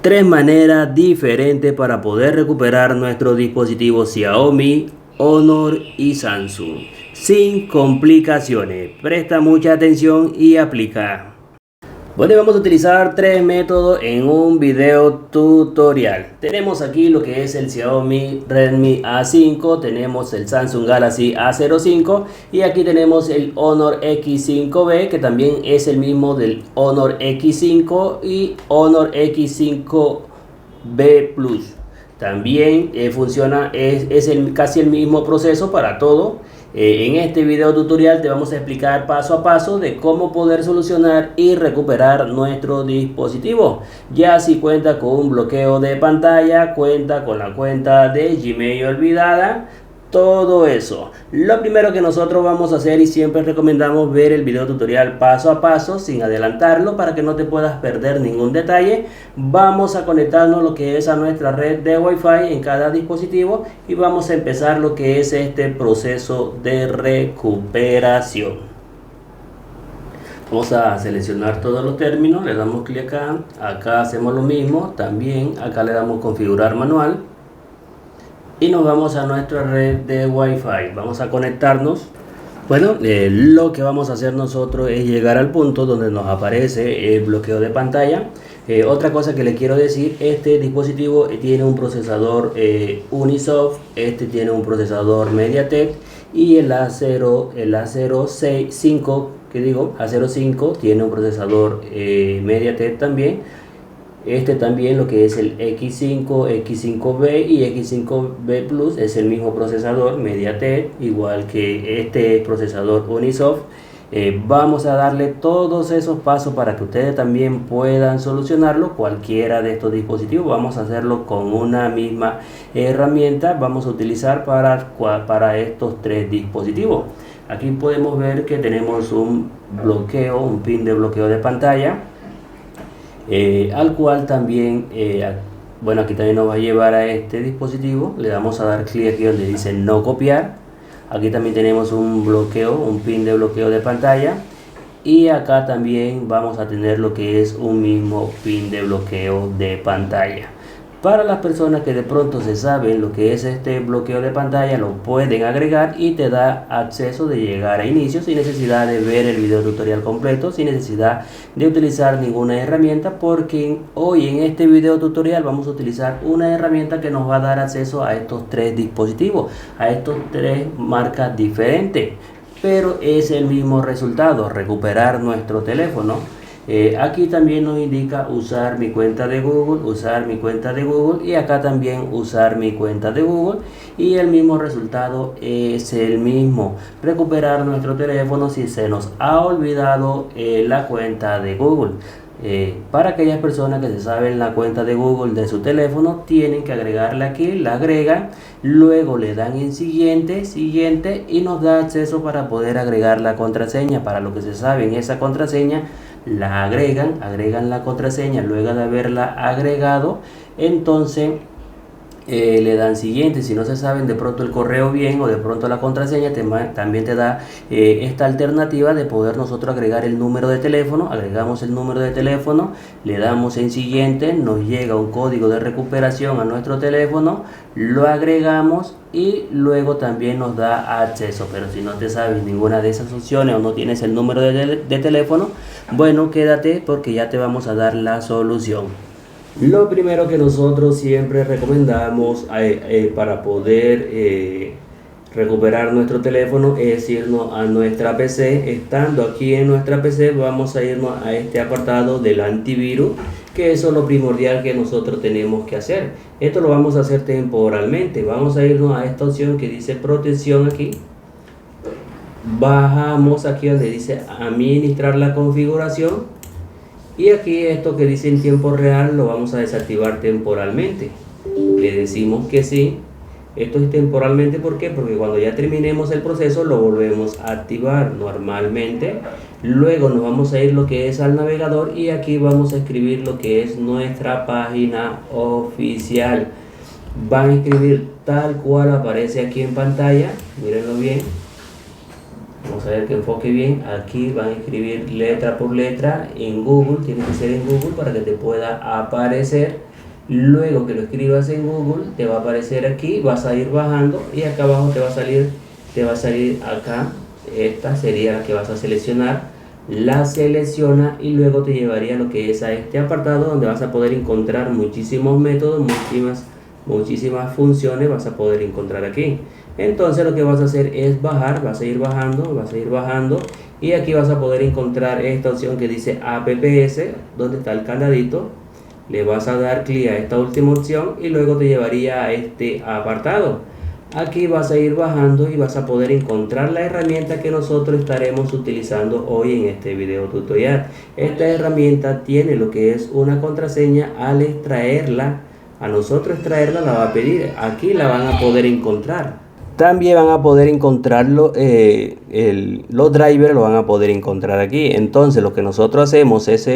Tres maneras diferentes para poder recuperar nuestros dispositivos Xiaomi, Honor y Samsung sin complicaciones. Presta mucha atención y aplica. Bueno, vamos a utilizar tres métodos en un video tutorial. Tenemos aquí lo que es el Xiaomi Redmi A5, tenemos el Samsung Galaxy A05 y aquí tenemos el Honor X5B, que también es el mismo del Honor X5 y Honor X5B Plus. También funciona, casi el mismo proceso para todo. En este video tutorial te vamos a explicar paso a paso de cómo poder solucionar y recuperar nuestro dispositivo. Ya si cuenta con un bloqueo de pantalla, cuenta con la cuenta de Gmail olvidada, todo eso. Lo primero que nosotros vamos a hacer, y siempre recomendamos ver el video tutorial paso a paso sin adelantarlo para que no te puedas perder ningún detalle. Vamos a conectarnos lo que es a nuestra red de Wi-Fi en cada dispositivo y vamos a empezar lo que es este proceso de recuperación. Vamos a seleccionar todos los términos, le damos clic acá hacemos lo mismo, también acá le damos configurar manual. Y nos vamos a nuestra red de Wi-Fi. Vamos a conectarnos. Bueno, lo que vamos a hacer nosotros es llegar al punto donde nos aparece el bloqueo de pantalla. Otra cosa que le quiero decir, este dispositivo tiene un procesador Unisoc, este tiene un procesador MediaTek y el A05 tiene un procesador MediaTek también. Este también, lo que es el X5, X5B y X5B Plus, es el mismo procesador MediaTek, igual que este procesador Unisoc. Vamos a darle todos esos pasos para que ustedes también puedan solucionarlo, cualquiera de estos dispositivos. Vamos a hacerlo con una misma herramienta, vamos a utilizar para estos tres dispositivos. Aquí podemos ver que tenemos un bloqueo, un pin de bloqueo de pantalla. Al cual también, bueno, aquí también nos va a llevar a este dispositivo. Le damos a dar clic aquí donde dice no copiar. Aquí también tenemos un bloqueo, un pin de bloqueo de pantalla. Y acá también vamos a tener lo que es un mismo pin de bloqueo de pantalla. Para las personas que de pronto se saben lo que es este bloqueo de pantalla, lo pueden agregar y te da acceso de llegar a inicio sin necesidad de ver el video tutorial completo, sin necesidad de utilizar ninguna herramienta, porque hoy en este video tutorial vamos a utilizar una herramienta que nos va a dar acceso a estos tres dispositivos, a estos tres marcas diferentes, pero es el mismo resultado, recuperar nuestro teléfono. Aquí también nos indica usar mi cuenta de Google, y acá también usar mi cuenta de Google, y el mismo resultado es el mismo, recuperar nuestro teléfono si se nos ha olvidado la cuenta de Google. Para aquellas personas que se saben la cuenta de Google de su teléfono, tienen que agregarla aquí, la agregan, luego le dan en siguiente y nos da acceso para poder agregar la contraseña. Para los que se saben esa contraseña, la agregan la contraseña luego de haberla agregado, entonces le dan siguiente. Si no se saben de pronto el correo bien o de pronto la contraseña, también te da esta alternativa de poder nosotros agregar el número de teléfono. Agregamos el número de teléfono, le damos en siguiente, nos llega un código de recuperación a nuestro teléfono, lo agregamos y luego también nos da acceso. Pero si no te sabes ninguna de esas opciones o no tienes el número de teléfono, bueno, quédate porque ya te vamos a dar la solución. Lo primero que nosotros siempre recomendamos para poder recuperar nuestro teléfono es irnos a nuestra PC. Estando aquí en nuestra PC, vamos a irnos a este apartado del antivirus, que eso es lo primordial que nosotros tenemos que hacer. Esto lo vamos a hacer temporalmente. Vamos a irnos a esta opción que dice protección aquí. Bajamos aquí donde dice administrar la configuración. Y aquí esto que dice en tiempo real lo vamos a desactivar temporalmente. Le decimos que sí. Esto es temporalmente, ¿por qué? Porque cuando ya terminemos el proceso lo volvemos a activar normalmente. Luego nos vamos a ir lo que es al navegador y aquí vamos a escribir lo que es nuestra página oficial. Van a escribir tal cual aparece aquí en pantalla. Mírenlo bien. Vamos a ver que enfoque bien. Aquí van a escribir letra por letra en Google. Tiene que ser en Google para que te pueda aparecer. Luego que lo escribas en Google, te va a aparecer aquí, vas a ir bajando y acá abajo te va a salir acá. Esta sería la que vas a seleccionar. La selecciona y luego te llevaría a lo que es a este apartado donde vas a poder encontrar muchísimos métodos, muchísimas funciones vas a poder encontrar aquí. Entonces lo que vas a hacer es bajar, vas a ir bajando y aquí vas a poder encontrar esta opción que dice APPS, donde está el candadito. Le vas a dar clic a esta última opción y luego te llevaría a este apartado. Aquí vas a ir bajando y vas a poder encontrar la herramienta que nosotros estaremos utilizando hoy en este video tutorial. Esta herramienta tiene lo que es una contraseña. Al extraerla, a nosotros extraerla la va a pedir. Aquí la van a poder encontrar. También van a poder encontrarlo, los drivers lo van a poder encontrar aquí. Entonces lo que nosotros hacemos es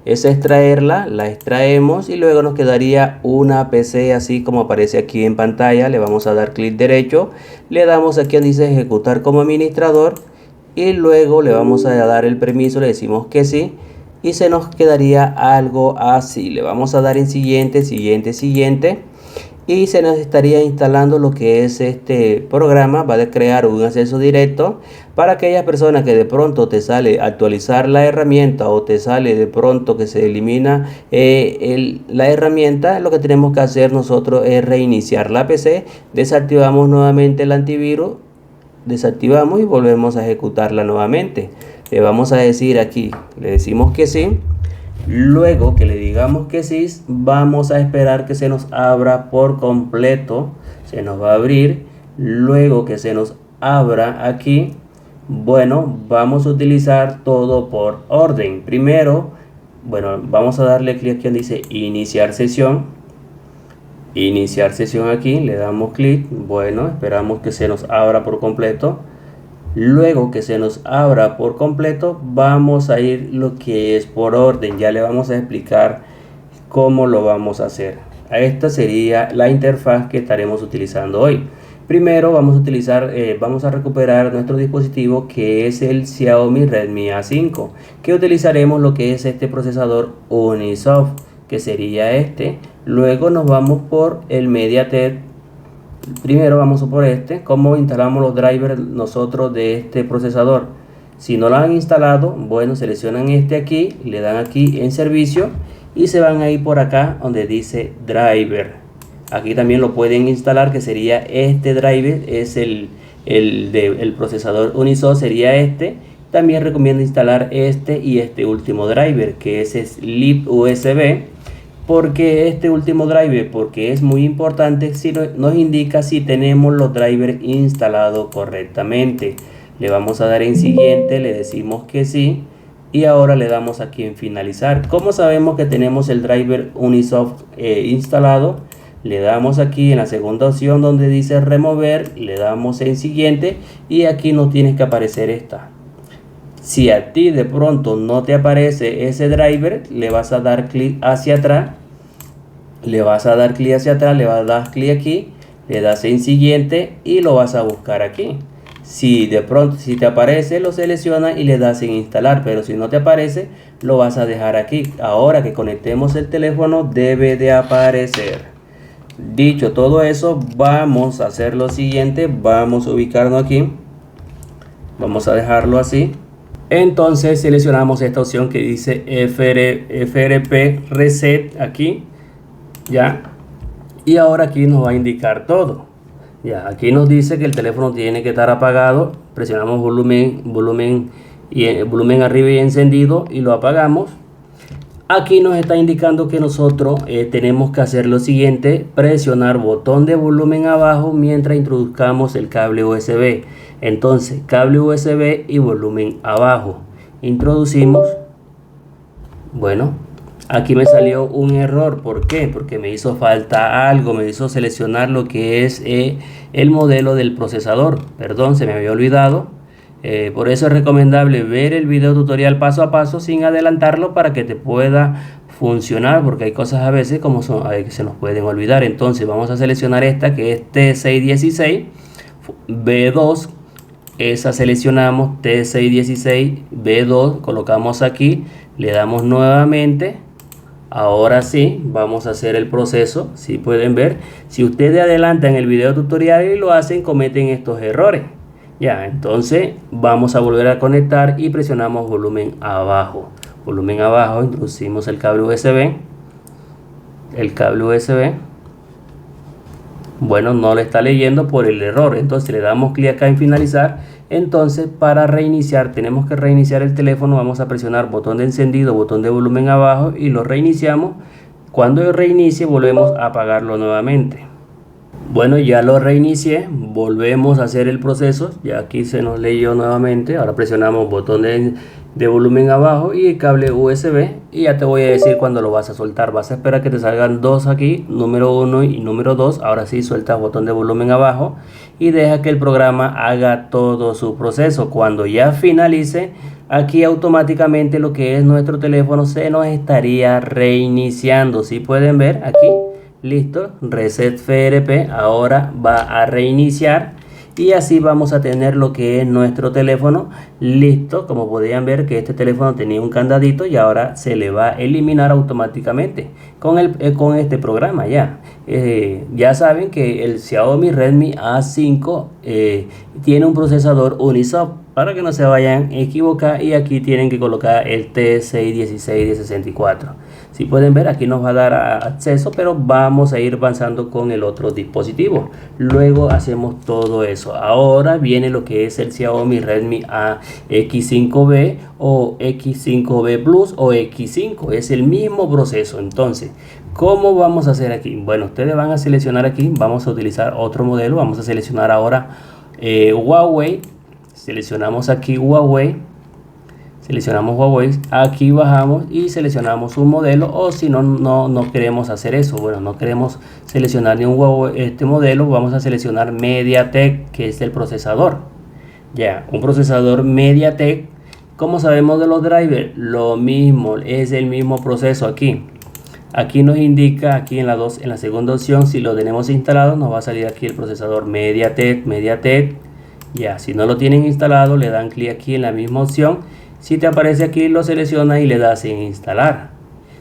extraerla, la extraemos y luego nos quedaría una PC así como aparece aquí en pantalla. Le vamos a dar clic derecho, le damos aquí donde dice ejecutar como administrador y luego le vamos a dar el permiso, le decimos que sí y se nos quedaría algo así. Le vamos a dar en siguiente y se nos estaría instalando lo que es este programa. Va a crear un acceso directo para aquellas personas que de pronto te sale actualizar la herramienta o te sale de pronto que se elimina la herramienta. Lo que tenemos que hacer nosotros es reiniciar la PC, desactivamos nuevamente el antivirus, desactivamos y volvemos a ejecutarla nuevamente. Le vamos a decir aquí, le decimos que sí. Luego que le digamos que sí, vamos a esperar que se nos abra por completo. Se nos va a abrir. Luego que se nos abra aquí, bueno, vamos a utilizar todo por orden. Primero, bueno, vamos a darle clic aquí donde dice iniciar sesión. Iniciar sesión aquí, le damos clic. Bueno, esperamos que se nos abra por completo. Luego que se nos abra por completo, vamos a ir lo que es por orden. Ya le vamos a explicar cómo lo vamos a hacer. Esta sería la interfaz que estaremos utilizando hoy. Primero vamos a recuperar nuestro dispositivo, que es el Xiaomi Redmi A5, que utilizaremos lo que es este procesador Unisoc, que sería este. Luego nos vamos por el MediaTek. Primero vamos por cómo instalamos los drivers nosotros de este procesador. Si no lo han instalado, bueno, seleccionan aquí, le dan aquí en servicio y se van a ir por acá donde dice driver. Aquí también lo pueden instalar, que sería este driver, es el procesador Unisoc, sería este. También recomiendo instalar este y este último driver, que es Sleep USB. Porque este último driver, porque es muy importante, si nos indica si tenemos los drivers instalados correctamente. Le vamos a dar en siguiente, le decimos que sí y ahora le damos aquí en finalizar. ¿Cómo sabemos que tenemos el driver Unisoc instalado? Le damos aquí en la segunda opción donde dice remover, le damos en siguiente y aquí nos tiene que aparecer esta. Si a ti de pronto no te aparece ese driver, le vas a dar clic hacia atrás. Le vas a dar clic hacia atrás, le vas a dar clic aquí, le das en siguiente y lo vas a buscar aquí. Si de pronto si te aparece, lo seleccionas y le das en instalar, pero si no te aparece, lo vas a dejar aquí. Ahora que conectemos el teléfono, debe de aparecer. Dicho todo eso, vamos a hacer lo siguiente. Vamos a ubicarnos aquí. Vamos a dejarlo así. Entonces seleccionamos esta opción que dice FRP Reset aquí, ya, y ahora aquí nos va a indicar todo. Ya, aquí nos dice que el teléfono tiene que estar apagado. Presionamos volumen arriba y encendido y lo apagamos. Aquí nos está indicando que nosotros tenemos que hacer lo siguiente: presionar botón de volumen abajo mientras introduzcamos el cable USB. Entonces, cable USB y volumen abajo. Introducimos. Bueno, aquí me salió un error. ¿Por qué? Porque me hizo falta algo. Me hizo seleccionar lo que es el modelo del procesador. Perdón, se me había olvidado. Por eso es recomendable ver el video tutorial paso a paso sin adelantarlo para que te pueda funcionar, porque hay cosas a veces como que se nos pueden olvidar. Entonces vamos a seleccionar esta que es T616 B2. Esa seleccionamos T616 B2, colocamos aquí, le damos nuevamente, Ahora sí, vamos a hacer el proceso. Si pueden ver, si ustedes adelantan el video tutorial y lo hacen, cometen estos errores. Ya, entonces vamos a volver a conectar y presionamos volumen abajo. Volumen abajo, introducimos el cable USB. El cable USB. Bueno, no le está leyendo por el error. Entonces le damos clic acá en finalizar. Entonces para reiniciar, tenemos que reiniciar el teléfono. Vamos a presionar botón de encendido, botón de volumen abajo y lo reiniciamos. Cuando reinicie volvemos a apagarlo nuevamente. Bueno, ya lo reinicié, volvemos a hacer el proceso. Ya aquí se nos leyó nuevamente. Ahora presionamos botón de volumen abajo y el cable USB. Y ya te voy a decir cuando lo vas a soltar. Vas a esperar que te salgan dos aquí, número 1 y número 2. Ahora sí, sueltas botón de volumen abajo y deja que el programa haga todo su proceso. Cuando ya finalice, aquí automáticamente lo que es nuestro teléfono se nos estaría reiniciando. Si pueden ver aquí. Listo, reset FRP, ahora va a reiniciar y así vamos a tener lo que es nuestro teléfono listo. Como podían ver que este teléfono tenía un candadito y ahora se le va a eliminar automáticamente con este programa. Ya saben que el Xiaomi Redmi A5 tiene un procesador Unisoc, para que no se vayan a equivocar, y aquí tienen que colocar el T616 de 64. Si pueden ver, aquí nos va a dar acceso, pero vamos a ir avanzando con el otro dispositivo. Luego hacemos todo eso. Ahora viene lo que es el Xiaomi Redmi X5B o X5B Plus o X5. Es el mismo proceso. Entonces, ¿cómo vamos a hacer aquí? Bueno, ustedes van a seleccionar aquí. Vamos a utilizar otro modelo. Vamos a seleccionar ahora Huawei. Seleccionamos aquí Huawei. Seleccionamos Huawei, aquí bajamos y seleccionamos un modelo, o si no queremos hacer eso, bueno, no queremos seleccionar ni un Huawei, este modelo, vamos a seleccionar MediaTek, que es el procesador. Ya, un procesador MediaTek. ¿Cómo sabemos de los drivers? Lo mismo, es el mismo proceso aquí. Aquí nos indica, aquí en la segunda opción, si lo tenemos instalado, nos va a salir aquí el procesador MediaTek. Ya, si no lo tienen instalado, le dan clic aquí en la misma opción. Si te aparece aquí, lo seleccionas y le das en instalar.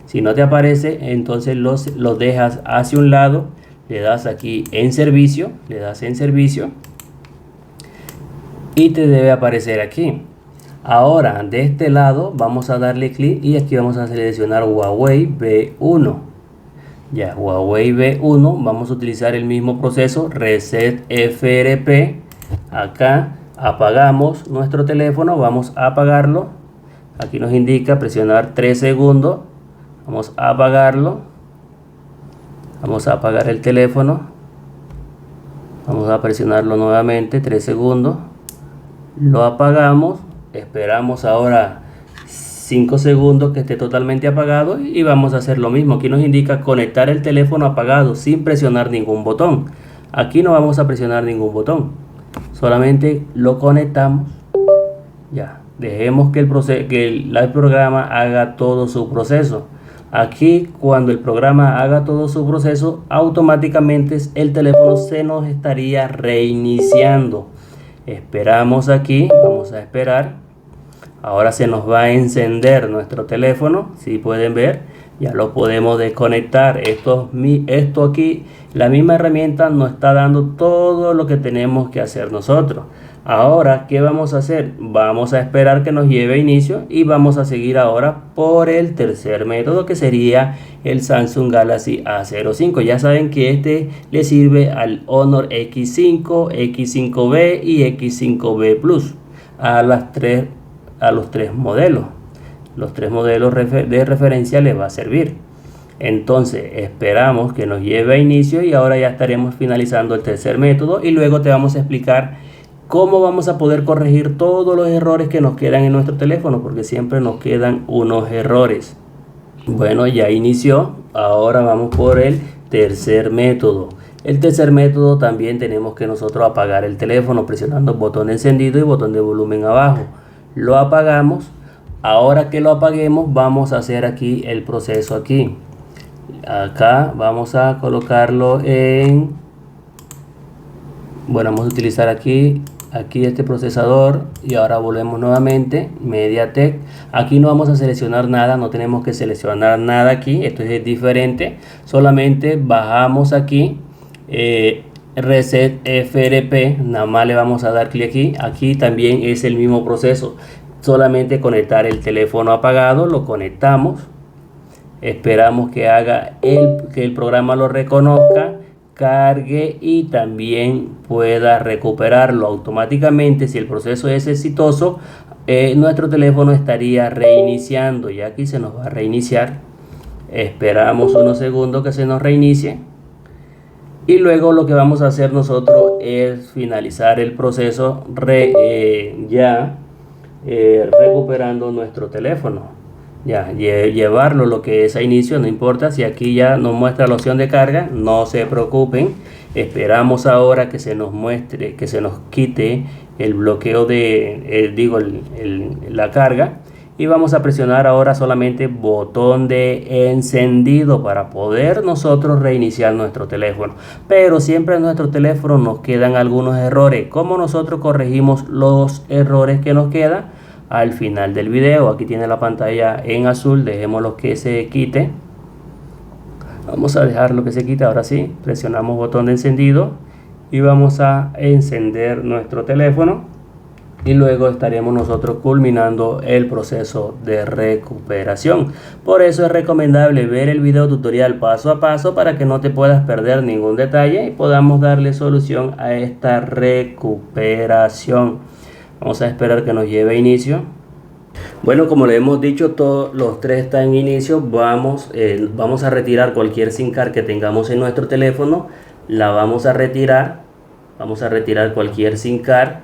Si no te aparece, entonces los dejas hacia un lado, le das aquí en servicio, y te debe aparecer aquí. Ahora de este lado vamos a darle clic y aquí vamos a seleccionar Huawei V1. Ya, Huawei V1, vamos a utilizar el mismo proceso, reset FRP. Acá apagamos nuestro teléfono, vamos a apagarlo. Aquí nos indica presionar 3 segundos. Vamos a apagarlo. Vamos a apagar el teléfono. Vamos a presionarlo nuevamente 3 segundos. Lo apagamos. Esperamos ahora 5 segundos que esté totalmente apagado y vamos a hacer lo mismo. Aquí nos indica conectar el teléfono apagado sin presionar ningún botón. Aquí no vamos a presionar ningún botón. Solamente lo conectamos. Ya, dejemos que el programa haga todo su proceso. Aquí, cuando el programa haga todo su proceso, automáticamente el teléfono se nos estaría reiniciando. Esperamos aquí, vamos a esperar. Ahora se nos va a encender nuestro teléfono. Si pueden ver, ya lo podemos desconectar. Esto aquí, la misma herramienta nos está dando todo lo que tenemos que hacer nosotros. Ahora, ¿qué vamos a hacer? Vamos a esperar que nos lleve a inicio y vamos a seguir ahora por el tercer método, que sería el Samsung Galaxy A05. Ya saben que este le sirve al Honor X5, X5B y X5B Plus, a los tres modelos. Los tres modelos de referencia les va a servir. Entonces esperamos que nos lleve a inicio y ahora ya estaremos finalizando el tercer método y luego te vamos a explicar cómo vamos a poder corregir todos los errores que nos quedan en nuestro teléfono, porque siempre nos quedan unos errores. Bueno, ya inició. Ahora vamos por el tercer método. El tercer método también tenemos que nosotros apagar el teléfono presionando botón de encendido y botón de volumen abajo. Lo apagamos. Ahora que lo apaguemos, vamos a hacer aquí el proceso aquí. Acá vamos a colocarlo en... Bueno, vamos a utilizar aquí aquí este procesador, y ahora volvemos nuevamente, MediaTek. Aquí no vamos a seleccionar nada, no tenemos que seleccionar nada aquí, esto es diferente. Solamente bajamos aquí, Reset FRP, nada más le vamos a dar clic aquí. Aquí también es el mismo proceso, solamente conectar el teléfono apagado, lo conectamos, esperamos que haga que el programa lo reconozca, cargue y también pueda recuperarlo automáticamente. Si el proceso es exitoso, nuestro teléfono estaría reiniciando, y aquí se nos va a reiniciar. Esperamos unos segundos que se nos reinicie, y luego lo que vamos a hacer nosotros es finalizar el proceso recuperando nuestro teléfono. Llevarlo lo que es a inicio, no importa si aquí ya nos muestra la opción de carga, no se preocupen. Esperamos ahora que se nos muestre, que se nos quite el bloqueo de la carga, y vamos a presionar ahora solamente botón de encendido para poder nosotros reiniciar nuestro teléfono. Pero siempre en nuestro teléfono nos quedan algunos errores. ¿Cómo nosotros corregimos los errores que nos quedan? Al final del video, aquí tiene la pantalla en azul, dejémoslo que se quite. Vamos a dejarlo que se quite. Ahora sí, presionamos botón de encendido y vamos a encender nuestro teléfono, y luego estaremos nosotros culminando el proceso de recuperación. Por eso es recomendable ver el video tutorial paso a paso para que no te puedas perder ningún detalle y podamos darle solución a esta recuperación. Vamos a esperar que nos lleve a inicio. Bueno, como le hemos dicho, todos los tres están en inicio. Vamos a retirar cualquier SIM card que tengamos en nuestro teléfono. La vamos a retirar. Vamos a retirar cualquier SIM card.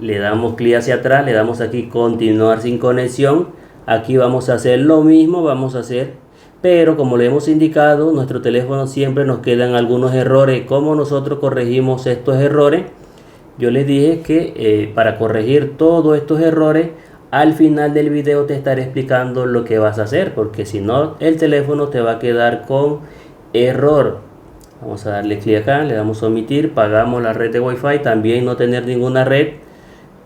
Le damos clic hacia atrás, le damos aquí continuar sin conexión. Aquí vamos a hacer lo mismo, pero como le hemos indicado, nuestro teléfono siempre nos quedan algunos errores. ¿Cómo nosotros corregimos estos errores? Yo les dije que para corregir todos estos errores, al final del video te estaré explicando lo que vas a hacer, porque si no, el teléfono te va a quedar con error. Vamos a darle clic acá, le damos a omitir, pagamos la red de Wi-Fi, también no tener ninguna red,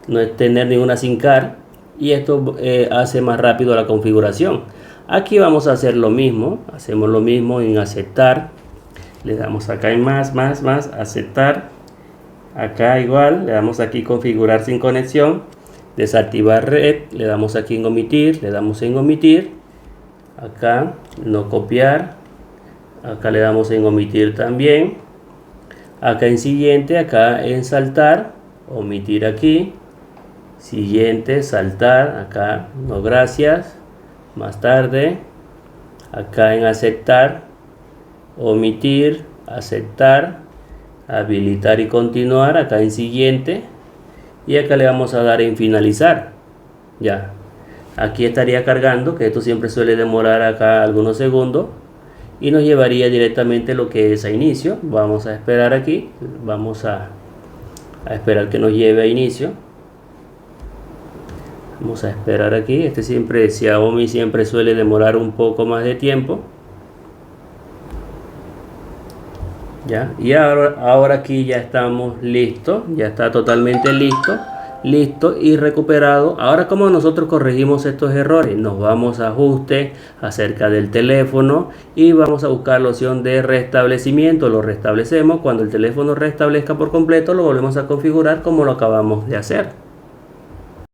no tener ninguna SIM card, y esto hace más rápido la configuración. Aquí vamos a hacer lo mismo, hacemos lo mismo en aceptar, le damos acá en más, aceptar, acá igual, le damos aquí configurar sin conexión, desactivar red, le damos aquí en omitir, le damos en omitir, acá no copiar, acá le damos en omitir también, acá en siguiente, acá en saltar, omitir aquí, siguiente, saltar, acá no gracias, más tarde, acá en aceptar, omitir, aceptar, habilitar y continuar, acá en siguiente, y acá le vamos a dar en finalizar. Ya, aquí estaría cargando, que esto siempre suele demorar acá algunos segundos, y nos llevaría directamente lo que es a inicio. Vamos a esperar aquí, vamos a esperar que nos lleve a inicio. Vamos a esperar aquí. Xiaomi siempre suele demorar un poco más de tiempo. Ya, y ahora aquí ya estamos listos, ya está totalmente listo y recuperado. Ahora, ¿cómo nosotros corregimos estos errores? Nos vamos a ajuste acerca del teléfono y vamos a buscar la opción de restablecimiento. Lo restablecemos. Cuando el teléfono restablezca por completo, lo volvemos a configurar como lo acabamos de hacer.